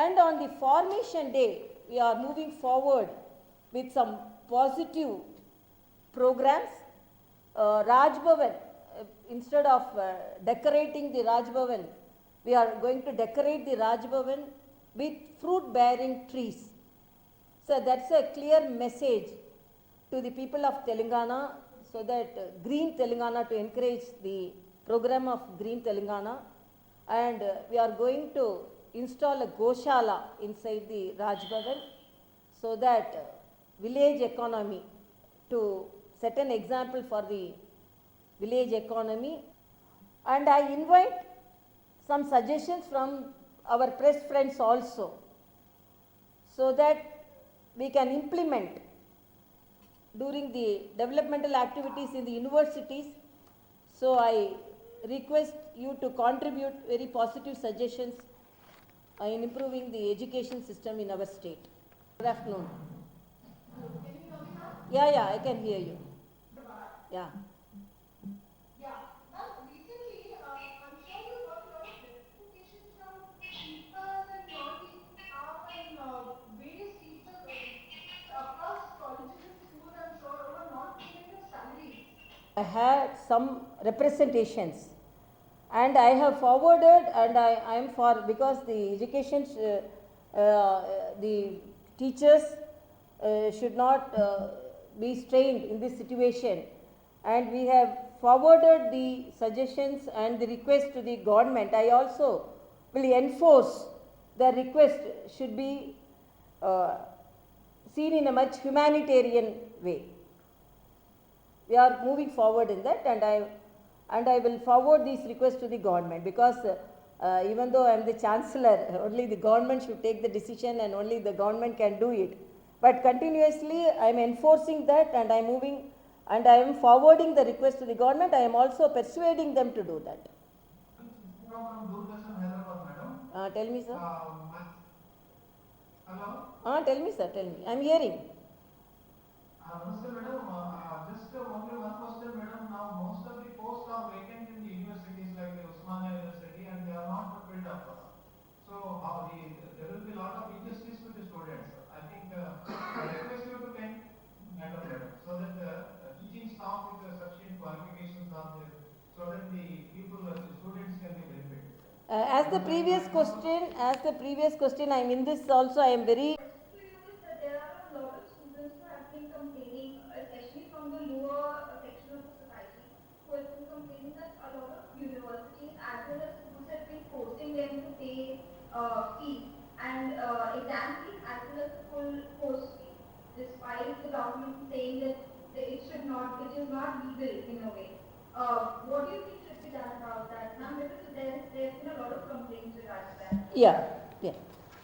And on the formation day, we are moving forward with some positive programs. Raj Bhavan, instead of decorating the Raj Bhavan, we are going to decorate the Raj Bhavan with fruit bearing trees. So that's a clear message to the people of Telangana, so that Green Telangana, to encourage the program of Green Telangana. And we are going to install a Goshala inside the Raj Bhavan, so that village economy, to set an example for the village economy. And I invite some suggestions from our press friends also, so that we can implement during the developmental activities in the universities. So I request you to contribute very positive suggestions in improving the education system in our state. Good afternoon. Yeah, I can hear you. Yeah. I had some representations, and I have forwarded, and I am for, because the education, the teachers should not be strained in this situation, and we have forwarded the suggestions and the request to the government. I also will enforce the request should be seen in a much humanitarian way. We are moving forward in that, and I will forward these requests to the government, because even though I am the chancellor, only the government should take the decision, and only the government can do it. But continuously I am enforcing that, and I am moving, and I am forwarding the request to the government. I am also persuading them to do that. Tell me, sir. Hello. Tell me, sir. Tell me. I am hearing. Namaste, madam. Just only one question, madam. Now, most of the posts are vacant in the universities like the Osmania University, and they are not filled up. So, there will be a lot of injustice to the students. I think I request you to take matter, madam, so that teaching staff with sufficient qualifications are there, so that the people, the students can be benefited. As the previous question, I am in this also. I am very. There are a lot of students who have been complaining, especially from the lower section of the society, who have been complaining that a lot of universities as well as schools have been forcing them to pay fees and exam fees as well as the full course fee, despite the government saying that it is not legal in a way. What do you think should be done about that, ma'am? Because there's been a lot of complaints regarding that. Yeah.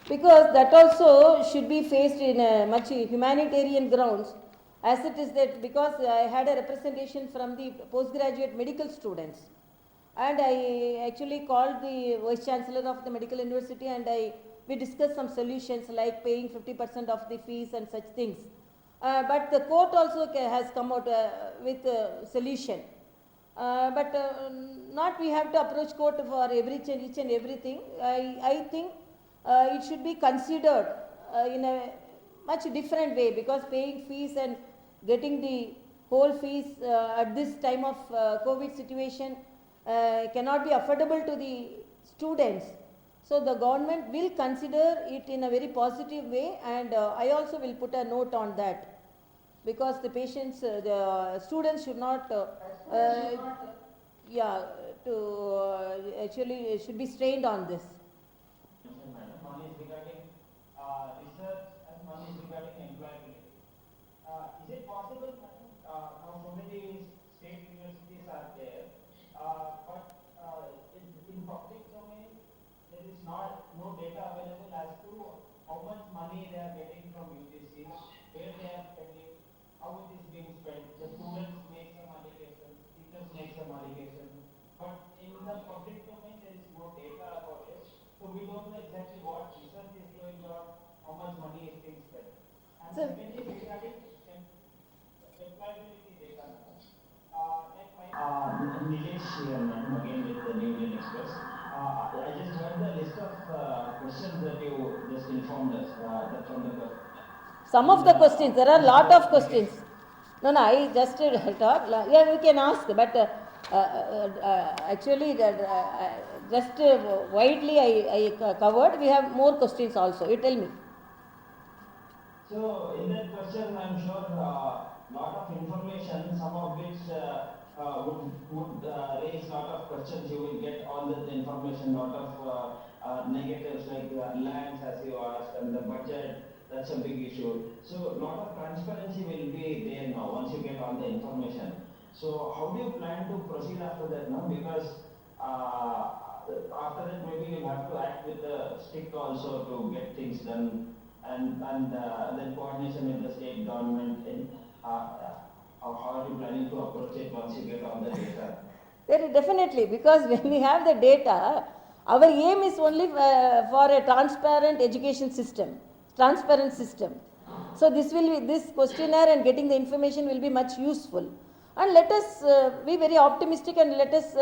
Because that also should be faced in a much humanitarian grounds, as it is that, because I had a representation from the postgraduate medical students, and I actually called the Vice Chancellor of the Medical University, and we discussed some solutions like paying 50% of the fees and such things. But the court also has come out with a solution. But not we have to approach court for each and everything. I think it should be considered in a much different way, because paying fees and getting the whole fees at this time of COVID situation cannot be affordable to the students. So the government will consider it in a very positive way, and I also will put a note on that, because the patients, the students should not actually should be strained on this. One is regarding research and one is regarding employability. Is it possible, now so many state universities are there, but in public domain there is no data available as to how much money they are getting from UGC, where they are spending, how it is being spent. The students make some allegations, teachers make some allegations, but in the public domain there is no data about it. So we don't know exactly what research is going on, how much money is being spent. And secondly, regarding employability data, Nilesh here, madam, again with the New Indian Express. I just heard the list of questions that you just informed us, that from the Some of the questions, there are lot of questions. No, I just thought, yeah, you can ask, but actually, just widely I covered. We have more questions also. You tell me. So in that question, I'm sure lot of information, some of which would raise lot of questions. You will get all that information, lot of negatives like lands as you asked and the budget. That's a big issue. So lot of transparency will be there now once you get all the information. So how do you plan to proceed after that now? Because after that maybe you have to act with the stick also to get things done and then coordination with the state government in how are you planning to approach it once you get all the data? Very definitely, because when we have the data, our aim is only for a transparent education system, transparent system. So this will be, this questionnaire and getting the information will be much useful. And let us be very optimistic and let us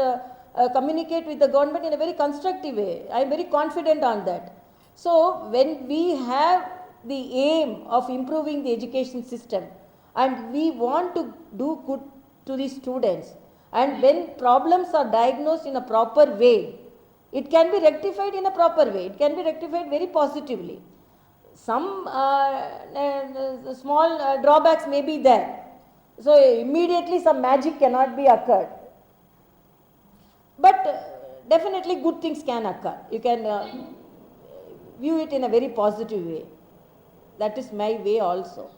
communicate with the government in a very constructive way. I am very confident on that. So when we have the aim of improving the education system and we want to do good to the students, and when problems are diagnosed in a proper way, it can be rectified in a proper way. It can be rectified very positively. Some small drawbacks may be there. So immediately some magic cannot be occurred. But definitely good things can occur. You can view it in a very positive way. That is my way also.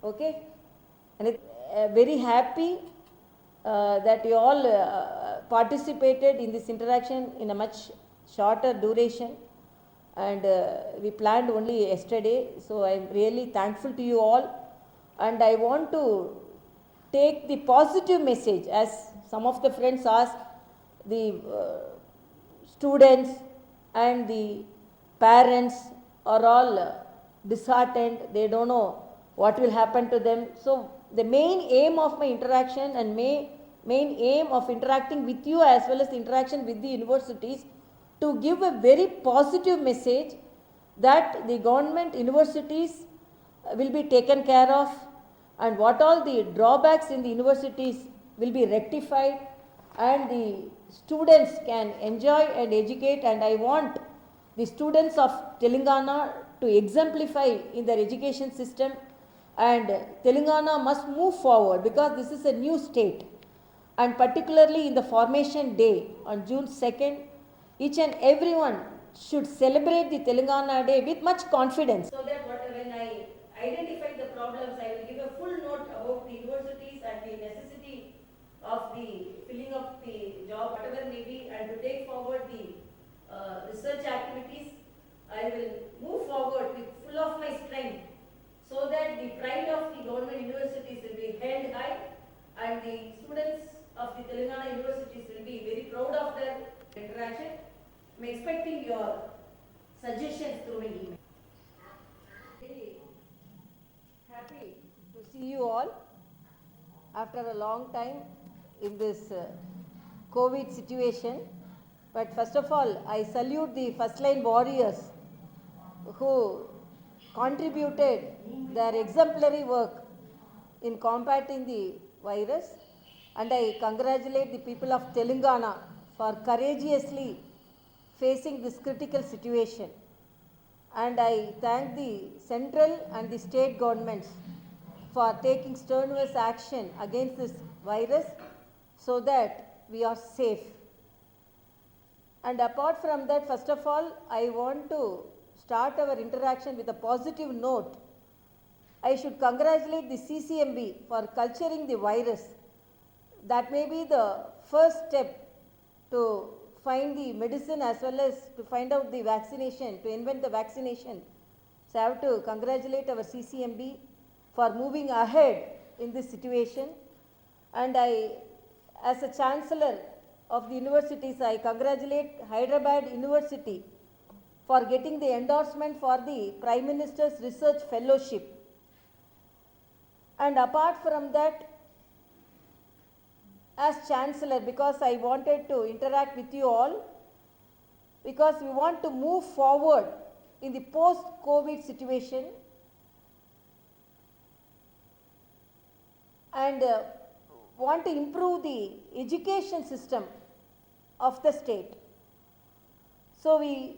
Okay? And very happy that you all participated in this interaction in a much shorter duration, and we planned only yesterday. So I am really thankful to you all, and I want to take the positive message, as some of the friends asked, the students and the parents are all disheartened. They don't know what will happen to them. So the main aim of my interaction and main aim of interacting with you as well as the interaction with the universities, to give a very positive message that the government universities will be taken care of, and what all the drawbacks in the universities will be rectified, and the students can enjoy and educate. And I want the students of Telangana to exemplify in their education system, and Telangana must move forward because this is a new state, and particularly in the formation day on June 2nd, each and everyone should celebrate the Telangana Day with much confidence. So that when I identify the problems, I will give a full note about the universities and the necessity of the filling up the job, whatever may be, and to take forward the research activities. I will move forward with full of my strength, so that the pride of the government universities will be held high, and the students of the Telangana universities will be very proud of their interaction. I am expecting your suggestions through my email. Really happy to see you all after a long time in this COVID situation. But first of all, I salute the first line warriors who contributed their exemplary work in combating the virus, and I congratulate the people of Telangana for courageously facing this critical situation, and I thank the central and the state governments for taking strenuous action against this virus so that we are safe. And apart from that, first of all, I want to start our interaction with a positive note. I should congratulate the CCMB for culturing the virus. That may be the first step to find the medicine as well as to find out the vaccination, to invent the vaccination. So I have to congratulate our CCMB for moving ahead in this situation. And I, as a chancellor of the universities, I congratulate Hyderabad University for getting the endorsement for the Prime Minister's Research Fellowship. And apart from that, as Chancellor, because I wanted to interact with you all, because we want to move forward in the post-COVID situation and want to improve the education system of the state. So we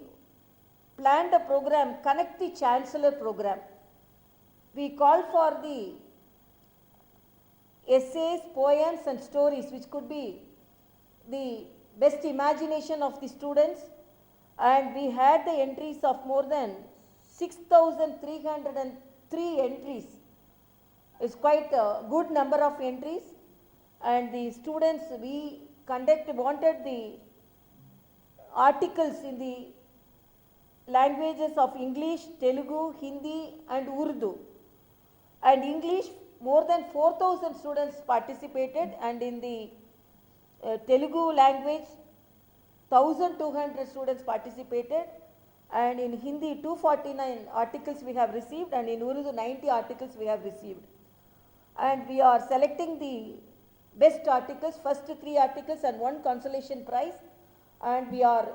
planned a program, Connect the Chancellor program. We called for the essays, poems and stories which could be the best imagination of the students, and we had the entries of more than 6,303 entries. It's quite a good number of entries, and the students we wanted the articles in the languages of English, Telugu, Hindi and Urdu. And English, more than 4,000 students participated, and in the Telugu language 1,200 students participated, and in Hindi 249 articles we have received, and in Urdu 90 articles we have received. And we are selecting the best articles, first 3 articles and 1 consolation prize, and we are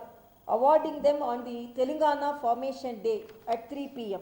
awarding them on the Telangana Formation Day at 3 p.m.